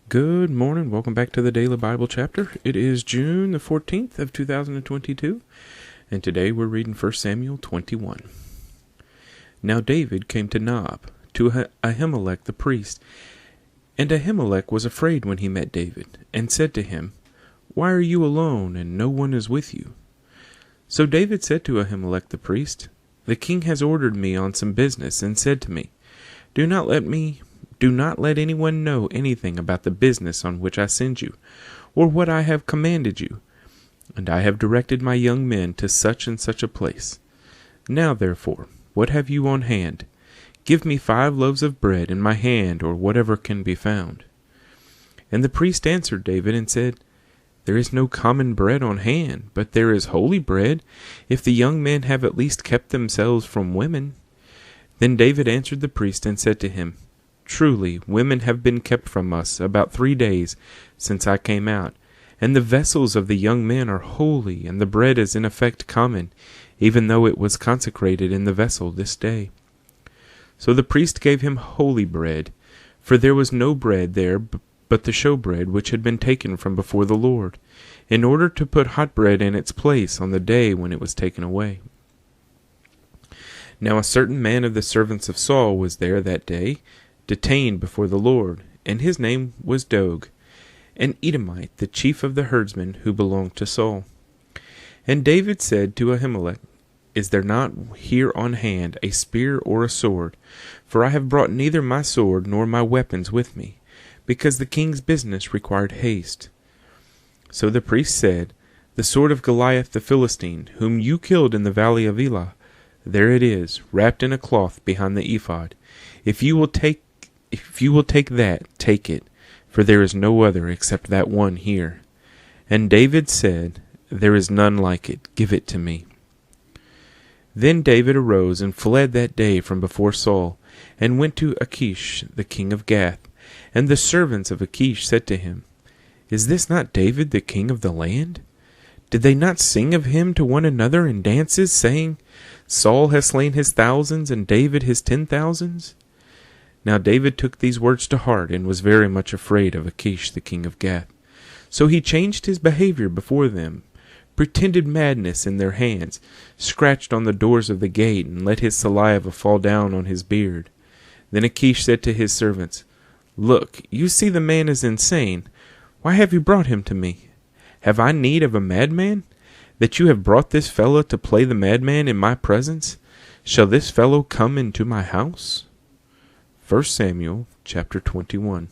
Good morning. Welcome back to the Daily Bible Chapter. It is June the 14th of 2022, and today we're reading 1 Samuel 21. Now David came to Nob, to Ahimelech the priest, and Ahimelech was afraid when he met David, and said to him, "Why are you alone, and no one is with you?" So David said to Ahimelech the priest, "The king has ordered me on some business, and said to me, Do not let anyone know anything about the business on which I send you, or what I have commanded you. And I have directed my young men to such and such a place. Now, therefore, what have you on hand? Give me 5 loaves of bread in my hand, or whatever can be found." And the priest answered David and said, "There is no common bread on hand, but there is holy bread, if the young men have at least kept themselves from women." Then David answered the priest and said to him, "Truly, women have been kept from us about 3 days since I came out, and the vessels of the young men are holy, and the bread is in effect common, even though it was consecrated in the vessel this day." So the priest gave him holy bread, for there was no bread there but the showbread which had been taken from before the Lord, in order to put hot bread in its place on the day when it was taken away. Now a certain man of the servants of Saul was there that day, detained before the Lord, and his name was Doeg, an Edomite, the chief of the herdsmen who belonged to Saul. And David said to Ahimelech, "Is there not here on hand a spear or a sword? For I have brought neither my sword nor my weapons with me, because the king's business required haste." So the priest said, "The sword of Goliath the Philistine, whom you killed in the valley of Elah, there it is, wrapped in a cloth behind the ephod. If you will take that, take it, for there is no other except that one here." And David said, "There is none like it. Give it to me." Then David arose and fled that day from before Saul, and went to Achish, the king of Gath. And the servants of Achish said to him, "Is this not David, the king of the land? Did they not sing of him to one another in dances, saying, Saul has slain his thousands, and David his 10,000s? Now David took these words to heart, and was very much afraid of Achish the king of Gath. So he changed his behavior before them, pretended madness in their hands, scratched on the doors of the gate, and let his saliva fall down on his beard. Then Achish said to his servants, "Look, you see the man is insane. Why have you brought him to me? Have I need of a madman, that you have brought this fellow to play the madman in my presence? Shall this fellow come into my house?" 1 Samuel chapter 21.